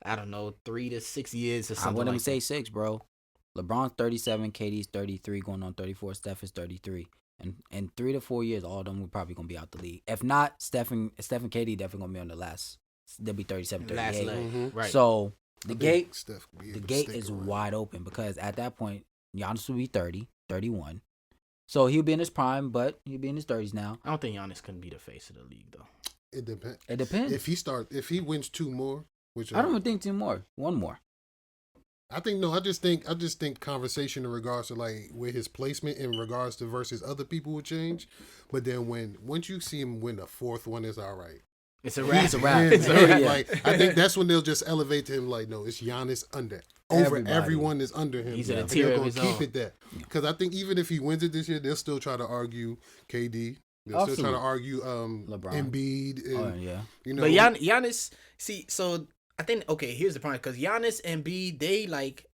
I don't know, 3 to 6 years or I something wouldn't like say that. 6, bro. LeBron's 37, KD's 33, going on 34. Steph is 33. And in 3 to 4 years, all of them will probably gonna be out the league. If not, Steph and KD definitely gonna be on the last. They'll be 37, Last 38. leg, Mhm. right? So I the think gate Steph could be the able to gate stick is around. wide open because at that point, Giannis will be 30, 31. So he'll be in his prime, but he'll be in his 30s now. I don't think Giannis can be the face of the league though. It depends. It depends. If he wins 2 more, which I don't even think 2 more. 1 more. I just think conversation in regards to like where his placement in regards to versus other people will change. But then once you see him win the fourth one, it's all right. It's a wrap. It's a wrap. It's all right. Yeah. Like I think that's when they'll just elevate to him. Like, no, it's Giannis over Everybody. everyone is under him. He's in a And tier they're of gonna his keep own. it that. Because I think even if he wins it this year, they'll still try to argue KD. They'll still try to argue LeBron. Embiid. And, Oh yeah. You know, But Giannis, see, so I think here's the problem because Giannis and B, they like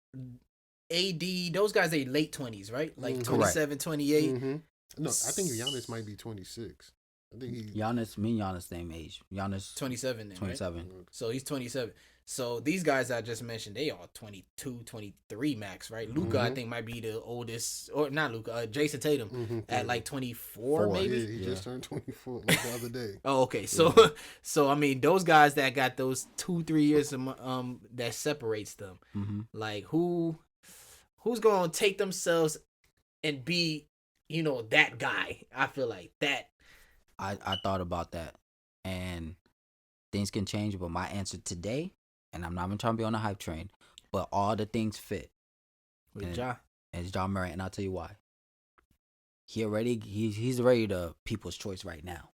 AD, those guys they late 20s, right? Like 27, 28. Mhm. No, I think Giannis might be 26. I think he. Giannis, me and Giannis same age. Giannis 27 then, 27. right? So he's 27. So these guys I just mentioned, they are 22, 23 max, right? Luka, I think, might be the oldest, or not Luka, Jason Tatum at like 24, maybe. Yeah, he just turned 24 like the other day. Oh, okay. So, so I mean, those guys that got those 2-3 years that separates them, like who's gonna take themselves and be, that guy? I feel like that. I thought about that, and things can change. But my answer today, and I'm not even trying to be on a hype train, but all the things fit. With Ja. And it's Ja Morant, and I'll tell you why. He's already the people's choice right now.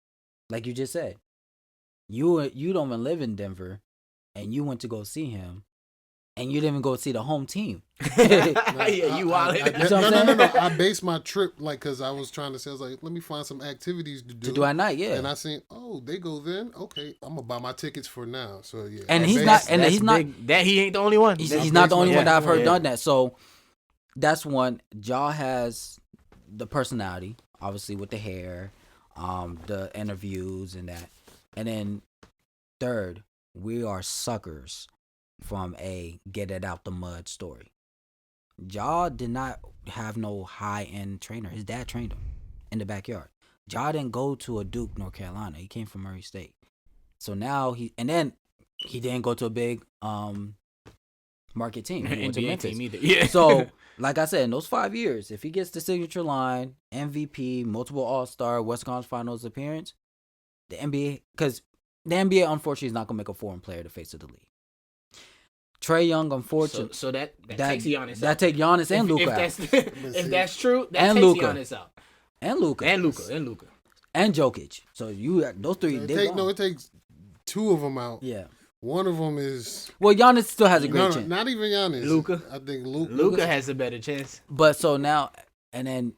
Like you just said, you don't even live in Denver, and you went to go see him, and you didn't even go see the home team. Yeah, you wild. No. I based my trip because I was trying to say, I was like, let me find some activities to do. To do at night, yeah. And I seen, they go then. Okay, I'm gonna buy my tickets for now. So yeah. And He ain't the only one. He's not the only one that I've heard Yeah. done that. So that's one. Ja has the personality, obviously with the hair, the interviews and that. And then third, we are suckers from a get it out the mud story. Ja did not have no high end trainer. His dad trained him in the backyard. Ja didn't go to a Duke, North Carolina. He came from Murray State. So now he didn't go to a big market team. He went to NBA Memphis. team either. Yeah. So, like I said, in those 5 years, if he gets the signature line, MVP, multiple All-Star, Western Conference Finals appearance, the NBA, because the NBA, unfortunately, is not going to make a foreign player the face of the league. Trae Young, unfortunately. So that takes Giannis out. That take Giannis and Luka out. If that's true, that And takes Luka. Giannis out. And Luka. And Jokic. So those three, It takes two of them out. Yeah. One of them is Well, Giannis still has a great chance. not even Giannis. Luka. I think Luka. Luka has a better chance. But so now, and then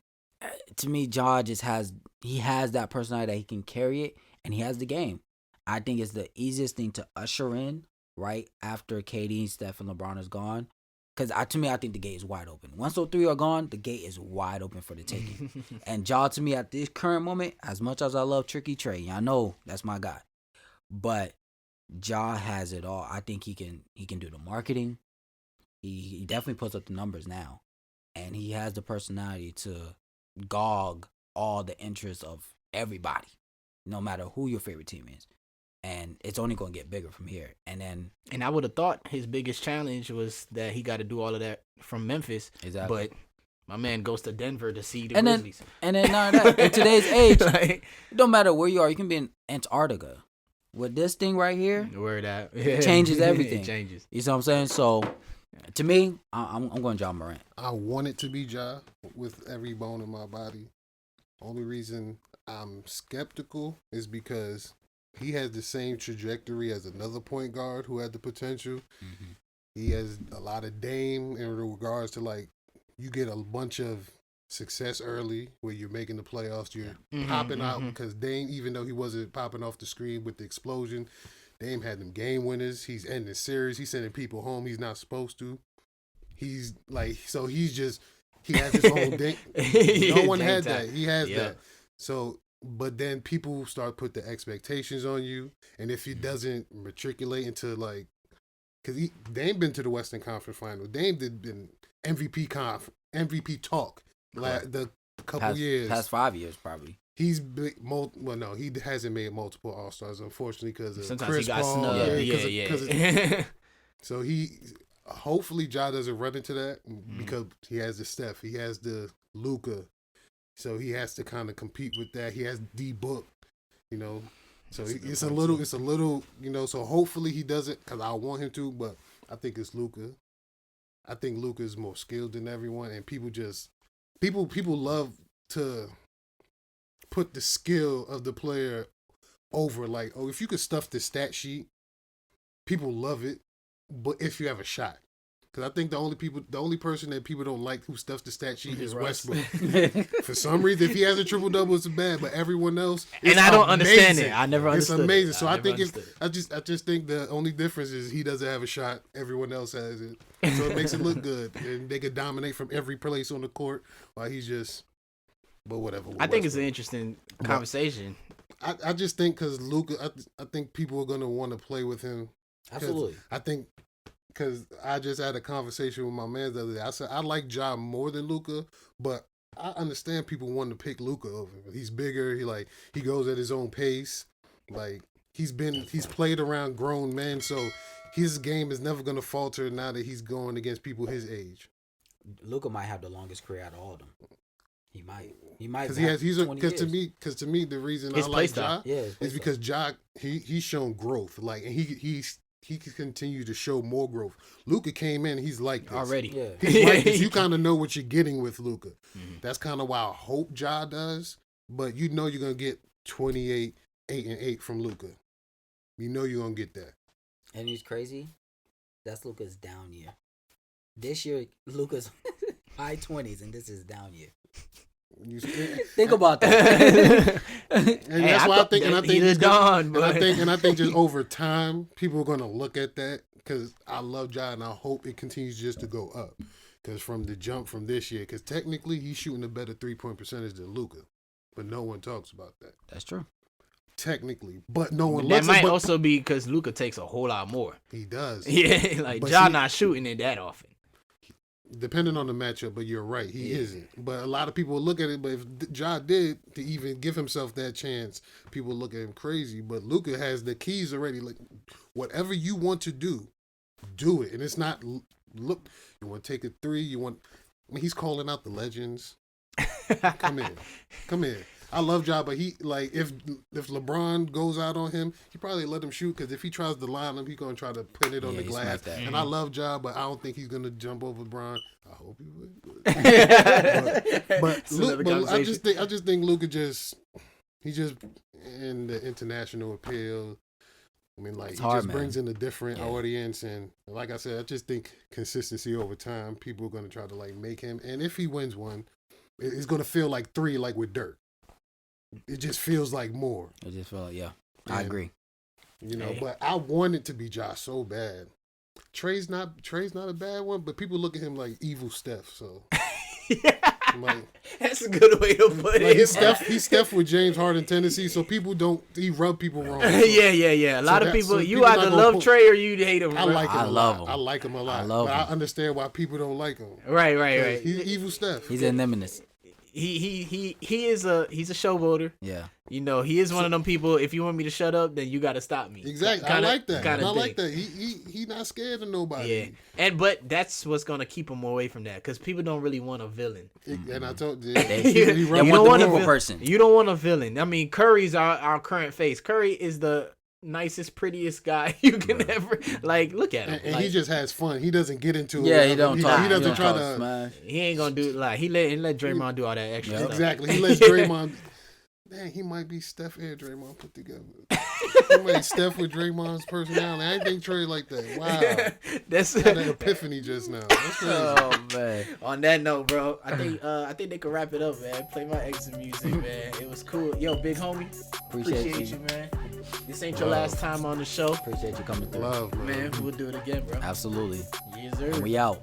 to me, Ja just has that personality that he can carry it, and he has the game. I think it's the easiest thing to usher in right after KD, Steph, and LeBron is gone. Because to me, I think the gate is wide open. Once those three are gone, the gate is wide open for the taking. And Ja, to me, at this current moment, as much as I love Tricky Trae, I know that's my guy, but Ja has it all. I think he can do the marketing. He definitely puts up the numbers now, and he has the personality to gog all the interests of everybody, no matter who your favorite team is. And it's only going to get bigger from here. And I would have thought his biggest challenge was that he got to do all of that from Memphis. Exactly. But my man goes to Denver to see the and Grizzlies. Then none of that. In today's age, Like, it don't matter where you are. You can be in Antarctica. With this thing right here, word out. it changes everything. It changes. You see what I'm saying? So, to me, I'm going Ja Morant. I want it to be Ja with every bone in my body. Only reason I'm skeptical is because he has the same trajectory as another point guard who had the potential. Mm-hmm. He has a lot of Dame in regards to like you get a bunch of success early where you're making the playoffs, you're popping out because Dame, even though he wasn't popping off the screen with the explosion, Dame had them game winners. He's ending series. He's sending people home he's not supposed to. He's like, so he has his own thing. No one had that. He has that. So, but then people start put the expectations on you, and if he doesn't matriculate into like, because Dame been to the Western Conference Final, Dame did been MVP talk the couple years, past 5 years probably. He's big, no, he hasn't made multiple All Stars, unfortunately, because of Sometimes Chris he got Paul. snubbed. Yeah. So hopefully, Ja doesn't run into that because he has the Steph, he has the Luka, so he has to kind of compete with that. He has D Book, So it's a little, So hopefully he doesn't, because I want him to, but I think it's Luka. I think Luka's more skilled than everyone, and people love to put the skill of the player over. Like, oh, if you could stuff the stat sheet, people love it. But if you have a shot, because I think the only person that people don't like who stuffs the stat sheet is Westbrook. For some reason, if he has a triple double, it's bad. But everyone else, and I don't understand it. I never understood. It's amazing. It. So I think I just think the only difference is he doesn't have a shot. Everyone else has it, so it makes it look good, and they could dominate from every place on the court while he's just. But whatever. I think it's an interesting conversation. I just think because Luka, I think people are gonna want to play with him. Absolutely. I think. Because I just had a conversation with my man the other day. I said I like Ja more than Luka, but I understand people want to pick Luka over him. He's bigger. He goes at his own pace. Like he's played around grown men, so his game is never gonna falter now that he's going against people his age. Luka might have the longest career out of all of them. He might. Because to me the reason his I like Ja is because Ja he's shown growth. Like and he can continue to show more growth. Luka came in, he's like this. Already. Yeah. He's like this. You kind of know what you're getting with Luka. Mm-hmm. That's kind of why I hope Ja does, but you know you're going to get 28, 8 and 8 from Luka. You know you're going to get that. And he's crazy. That's Luka's down year. This year, Luka's high 20s, and this is down year. Think about that. And that's why I think I think just over time, people are gonna look at that because I love Ja and I hope it continues just to go up. Because from the jump from this year, because technically he's shooting a better 3-point percentage than Luka, but no one talks about that. That's true. Technically, but no one. That might also be because Luka takes a whole lot more. He does. Yeah, like Ja not shooting it that often. Depending on the matchup, but you're right, he isn't. But a lot of people look at it. But if Ja did to even give himself that chance, people look at him crazy. But Luka has the keys already. Like whatever you want to do it. And it's not look. You want to take a three. He's calling out the legends. Come in. I love Ja, but he if LeBron goes out on him, he probably let him shoot because if he tries to line him, he's gonna try to put it on the glass. And I love Ja, but I don't think he's gonna jump over LeBron. I hope he would. but I just think Luka he's just in the international appeal. I mean, he just brings in a different audience, and like I said, I just think consistency over time. People are gonna try to make him, and if he wins one, it's gonna feel like 3, like with Dirk. It just feels like more. It just feels like, I agree. But I want it to be Josh so bad. Trey's not a bad one, but people look at him like evil Steph. So, that's a good way to put it. He's Steph with James Harden tendency, so he rub people wrong. So, yeah. A lot of people, you either love Trey or you hate him. I like him. I love him. I like him a lot. I understand why people don't like him. Right. He's evil Steph. He's iniminous. He's a showboater. Yeah. He is one of them people. If you want me to shut up, then you got to stop me. Exactly. I like that. I like that. He not scared of nobody. Yeah. But that's what's gonna keep him away from that because people don't really want a villain. And I told you, you don't want a person. You don't want a villain. I mean, Curry's our current face. Curry is the nicest, prettiest guy you can ever look at him. And he just has fun. He doesn't get into it. Yeah, he don't talk. He doesn't try to smash. He ain't gonna do he let Draymond do all that extra stuff. Exactly. He lets Draymond. Man, he might be Steph and Draymond put together. He might Steph with Draymond's personality. I ain't think Trey like that. Wow, that's an epiphany just now. That's crazy. Oh man. On that note, bro, I think they can wrap it up, man. Play my exit music, man. It was cool. Yo, big homie. Appreciate you, man. This ain't your last time on the show. Appreciate you coming through. Love, man. We'll do it again, bro. Absolutely. Yes, sir. And we out.